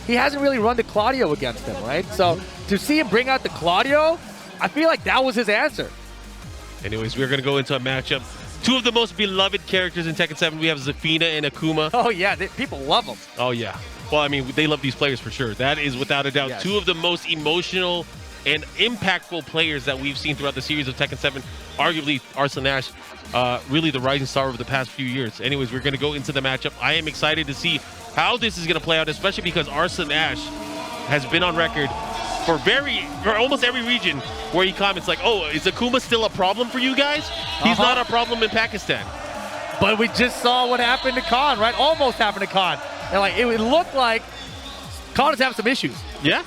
he hasn't really run the Claudio against him, right? So to see him bring out the Claudio, I feel like that was his answer. Anyways, we're going to go into a matchup. Two of the most beloved characters in Tekken 7. We have Zafina and Akouma. Oh, yeah. People love them. Oh, yeah. Well, I mean, they love these players for sure. That is without a doubt. Yes. Two of the most emotional and impactful players that we've seen throughout the series of Tekken 7. Arguably, Arslan Ash, really the rising star over the past few years. Anyways, we're going to go into the matchup. I am excited to see how this is going to play out, especially because Arslan Ash has been on record for almost every region where he comments like, oh, is Akouma still a problem for you guys? He's not a problem in Pakistan. But we just saw what happened to Khan, right? Almost happened to Khan. And like, it looked like Khan is having some issues. Yeah.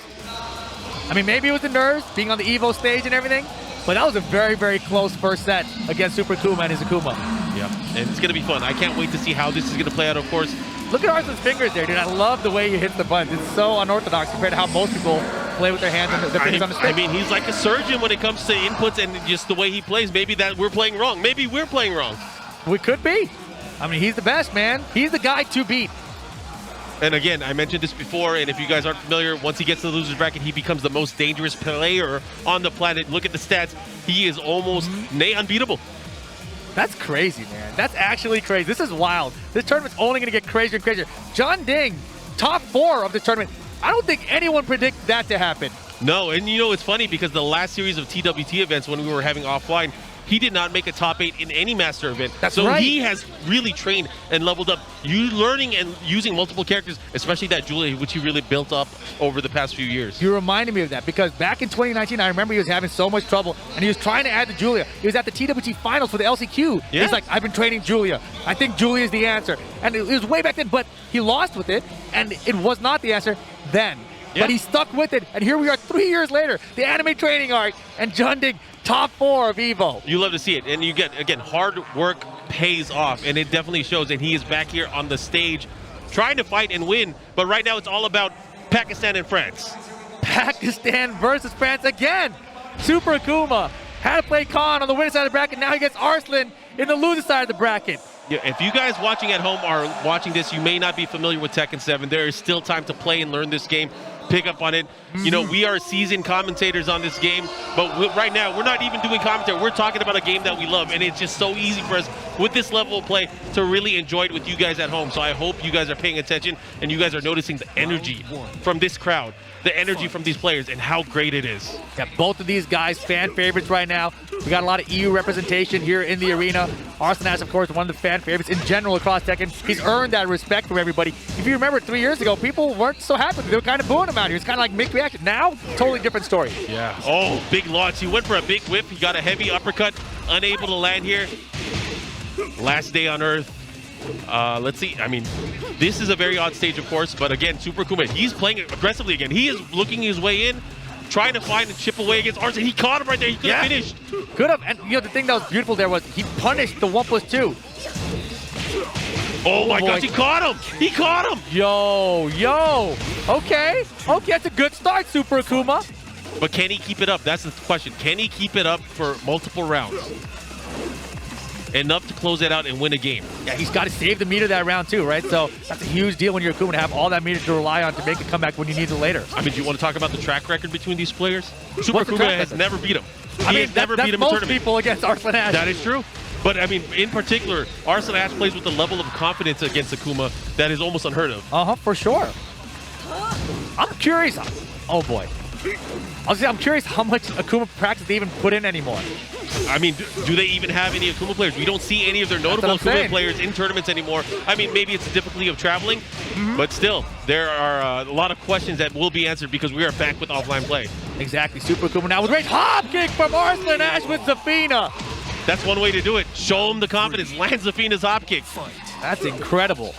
I mean, maybe it was the nerves, being on the EVO stage and everything, but that was a very, very close first set against Super Akouma and his Akouma. Yeah, and it's going to be fun. I can't wait to see how this is going to play out, of course. Look at Arslan's fingers there, dude. I love the way he hits the buttons. It's so unorthodox compared to how most people play with their hands and their fingers on the stick. I mean, he's like a surgeon when it comes to inputs and just the way he plays. Maybe that we're playing wrong. Maybe we're playing wrong. We could be. I mean, he's the best, man. He's the guy to beat. And again, I mentioned this before, and if you guys aren't familiar, once he gets to the loser's bracket, he becomes the most dangerous player on the planet. Look at the stats. He is almost unbeatable. That's crazy, man. That's actually crazy. This is wild. This tournament's only going to get crazier and crazier. John Ding, top 4 of the tournament. I don't think anyone predicted that to happen. No, and you know, it's funny because the last series of TWT events when we were having offline, he did not make a top 8 in any master event. That's so right. He has really trained and leveled up. Learning and using multiple characters, especially that Julia, which he really built up over the past few years. You reminded me of that because back in 2019, I remember he was having so much trouble and he was trying to add the Julia. He was at the TWT finals for the LCQ. Yeah. He's like, I've been training Julia. I think Julia is the answer. And it was way back then, but he lost with it and it was not the answer then. Yeah. But he stuck with it, and here we are 3 years later, the anime training arc, and John Ding, top 4 of EVO. You love to see it, and you get, again, hard work pays off, and it definitely shows, and he is back here on the stage trying to fight and win, but right now it's all about Pakistan and France. Pakistan versus France again. Super Akouma had to play Khan on the winning side of the bracket, now he gets Arslan in the loser side of the bracket. Yeah, if you guys watching at home are watching this, you may not be familiar with Tekken 7. There is still time to play and learn this game. Pick up on it. You know, we are seasoned commentators on this game, but right now we're not even doing commentary. We're talking about a game that we love, and it's just so easy for us with this level of play to really enjoy it with you guys at home. So I hope you guys are paying attention and you guys are noticing the energy from this crowd, the energy from these players, and how great it is. Yeah, both of these guys fan favorites right now. We got a lot of EU representation here in the arena. Arslan Ash, of course, one of the fan favorites in general across Tekken. He's earned that respect from everybody. If you remember 3 years ago, people weren't so happy. They were kind of booing him out here. It's kind of like mixed reaction. Now, totally different story. Yeah. Oh, big launch. He went for a big whip. He got a heavy uppercut. Unable to land here. Last day on Earth. Let's see. I mean, this is a very odd stage, of course, but again, Super Akouma, he's playing aggressively again. He is looking his way in, trying to find and chip away against Arslan. He caught him right there. He could have finished. Could have. And you know, the thing that was beautiful there was he punished the 1+2. Oh my gosh, he caught him! He caught him! Yo. Okay, that's a good start, Super Akouma. But can he keep it up? That's the question. Can he keep it up for multiple rounds? Enough to close it out and win a game. Yeah, he's got to save the meter that round too, right? So that's a huge deal when you're Akouma to have all that meter to rely on to make a comeback when you need it later. I mean, do you want to talk about the track record between these players? Super Akouma has never beat him. I mean, never beat him in tournament. Most people against Arslan Ash. That is true. But I mean, in particular, Arslan Ash plays with a level of confidence against Akouma that is almost unheard of. For sure. I'm curious. Oh boy. I'm curious how much Akouma practice they even put in anymore. I mean, do they even have any Akouma players? We don't see any of their notable Akouma players in tournaments anymore. I mean, maybe it's the difficulty of traveling, but still, there are a lot of questions that will be answered because we are back with offline play. Exactly. Super Akouma now with a great hop kick from Arslan Ash with Zafina. That's one way to do it. Show him the confidence. Land Zafina's hop kick. That's incredible.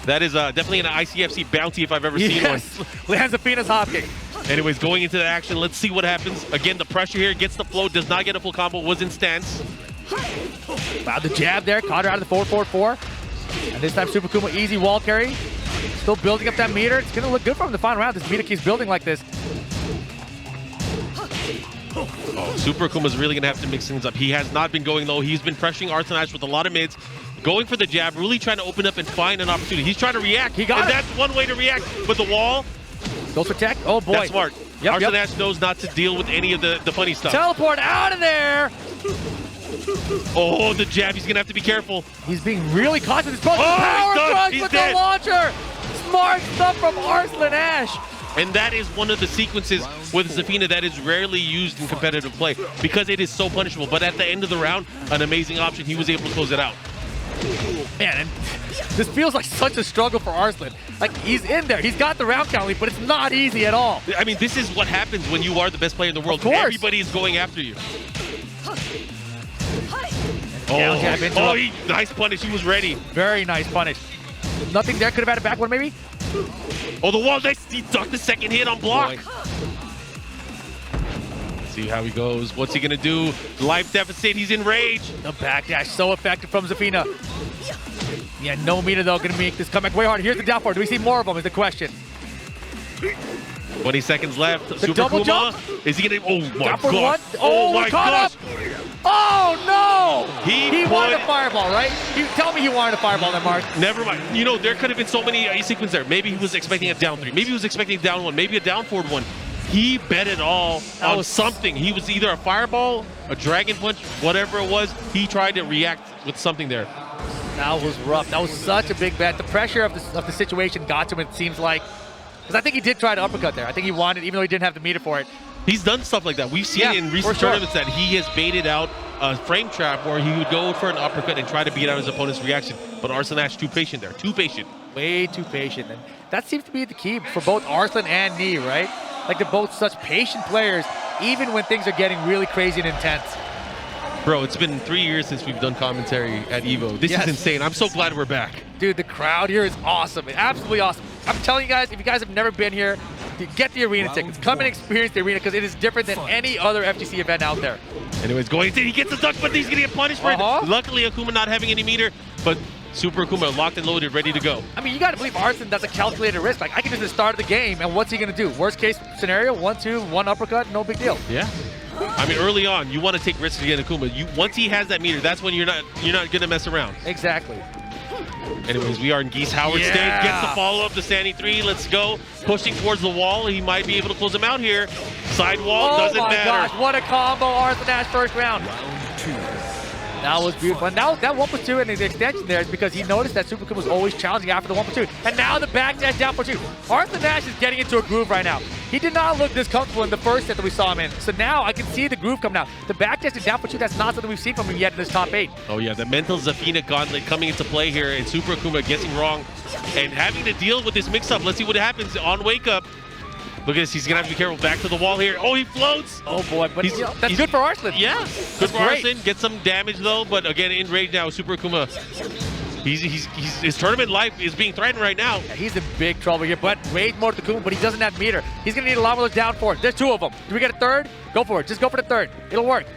That is definitely an ICFC bounty if I've ever seen one. Land Zafina's hop kick. Anyways, going into the action, let's see what happens. Again, the pressure here gets the flow, does not get a full combo, was in stance. Wow, the jab there, caught her out of the 4-4-4. And this time Super Akouma, easy wall carry. Still building up that meter. It's going to look good for him in the final round. This meter keeps building like this. Oh, Super Akuma's really going to have to mix things up. He has not been going low. He's been pressuring Arslan Ash with a lot of mids. Going for the jab, really trying to open up and find an opportunity. He's trying to react. He got it. That's one way to react. But the wall, Goes for tech. Oh boy. That's smart. Arslan Ash knows not to deal with any of the funny stuff. Teleport out of there. Oh, the jab. He's going to have to be careful. He's being really cautious. He's power crush with dead. the launcher. Smart stuff from Arslan Ash. And that is one of the sequences with Zafina that is rarely used in competitive play because it is so punishable. But at the end of the round, an amazing option. He was able to close it out. Man, and this feels like such a struggle for Arslan. Like, he's in there. He's got the round count lead, but it's not easy at all. I mean, this is what happens when you are the best player in the world. Everybody is going after you. Nice punish. He was ready. Very nice punish. Nothing there. Could have had a back one, maybe? Oh, the wall. He ducked the second hit on block. See how he goes. What's he going to do? Life deficit. He's in rage. The backdash so effective from Zafina. Yeah, no meter, though. Going to make this comeback way hard. Here's the down four. Do we see more of them is the question. 20 seconds left. The Super double Kuma. jump. Is he going to... Oh, my Down for God. one. Oh, my gosh. Oh, no. He wanted a fireball, right? Tell me he wanted a fireball there, Mark. Never mind. You know, there could have been so many sequences there. Maybe he was expecting a down three. Maybe he was expecting a down one. Maybe a down forward one. He bet it all on something. He was either a fireball, a dragon punch, whatever it was. He tried to react with something there. That was rough. That was such a big bet. The pressure of the situation got to him, it seems like. Because I think he did try to uppercut there. I think he wanted, even though he didn't have the meter for it. He's done stuff like that. We've seen in recent tournaments that he has baited out a frame trap where he would go for an uppercut and try to beat out his opponent's reaction. But Arslan Ash too patient there. Too patient. Way too patient. And that seems to be the key for both Arslan and Nee, right? Like, they're both such patient players, even when things are getting really crazy and intense. Bro, it's been 3 years since we've done commentary at EVO. This is insane. I'm so glad we're back. Dude, the crowd here is awesome. Absolutely awesome. I'm telling you guys, if you guys have never been here, get the arena tickets. Come and experience the arena because it is different than any other FGC event out there. Anyways, going in, he gets the duck, but he's going to get punished for it. Luckily, Akouma not having any meter, but Super Akouma locked and loaded, ready to go. I mean, you got to believe Arslan does a calculated risk. Like, I can just start the game, and what's he going to do? Worst case scenario, 1-2, one uppercut, no big deal. Yeah. I mean, early on, you want to take risks against Akouma. Once he has that meter, that's when you're not going to mess around. Exactly. Anyways, we are in Geese Howard stage. Gets the follow-up to standing three. Let's go. Pushing towards the wall. He might be able to close him out here. Side wall, doesn't matter. Oh my gosh, what a combo. Arslan Ash first round. That was beautiful. And now that 1+2 and the extension there is because he noticed that Super Akouma was always challenging after the 1+2. And now the backdash down for 2. Arslan Ash is getting into a groove right now. He did not look this comfortable in the first set that we saw him in. So now I can see the groove come down. The backdash and down for 2, that's not something we've seen from him yet in this top 8. Oh yeah, the mental Zafina gauntlet coming into play here, and Super Akouma guessing wrong and having to deal with this mix-up. Let's see what happens on wake up. Look at this, he's gonna have to be careful. Back to the wall here. Oh, he floats! Oh boy, but that's good for Arslan. Yeah, good for Arslan. Get some damage though, but again, in rage now, Super Akouma. His tournament life is being threatened right now. Yeah, he's in big trouble here, but rage more to Akouma, but he doesn't have meter. He's gonna need a lot of those down fours. There's 2 of them. Do we get a third? Go for it. Just go for the third. It'll work.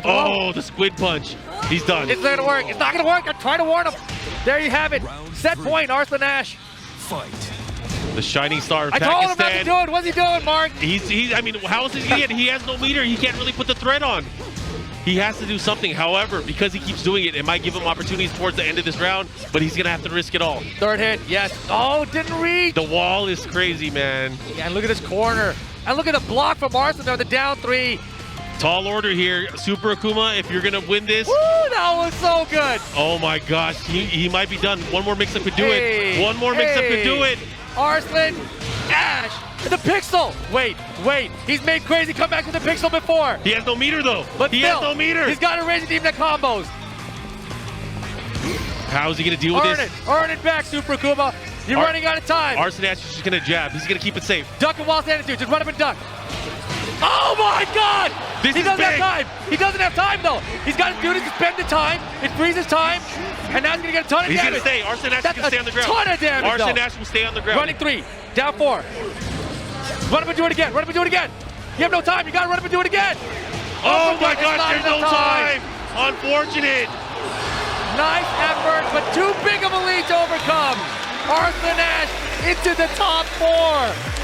Oh, the squid punch. He's done. It's not gonna work. It's not gonna work. I'm trying to warn him. There you have it. Set point, Arslan Ash. Fight. The shining star of I Pakistan. told him not to do it. What's he doing, Mark? I mean, how else is he gonna get? He has no meter. He can't really put the thread on. He has to do something. However, because he keeps doing it, it might give him opportunities towards the end of this round, but he's gonna have to risk it all. Third hit, yes. Oh, didn't reach. The wall is crazy, man. Yeah, and look at this corner. And look at the block from Arslan there, the down 3. Tall order here. Super Akouma, if you're gonna win this. Woo, that was so good. Oh my gosh, he might be done. One more mix-up could do it. One more mix-up could do it. Arslan Ash, the pixel. Wait. He's made crazy comebacks with the pixel before. He has no meter though. But he has no meter. He's got to raise the team that combos. How is he gonna deal with this? Earn it back, Super Akouma. You're running out of time. Arslan Ash is just gonna jab. He's gonna keep it safe. Duck and wall standing, just run up and duck. Oh my God! He doesn't have time. He doesn't have time though. He's got to do this to spend the time. It freezes time, and now he's gonna get a ton of damage. He's gonna stay. Arslan Ash can stay on the ground. Ton of damage. Arslan Ash will stay on the ground. Running 3, down 4. Run up and do it again. Run up and do it again. You have no time. You gotta run up and do it again. Oh my gosh, there's no time. Unfortunate. Nice effort, but too big of a lead to overcome. Arslan Ash into the top 4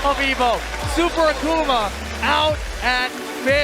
of EVO. Super Akouma out at 5th.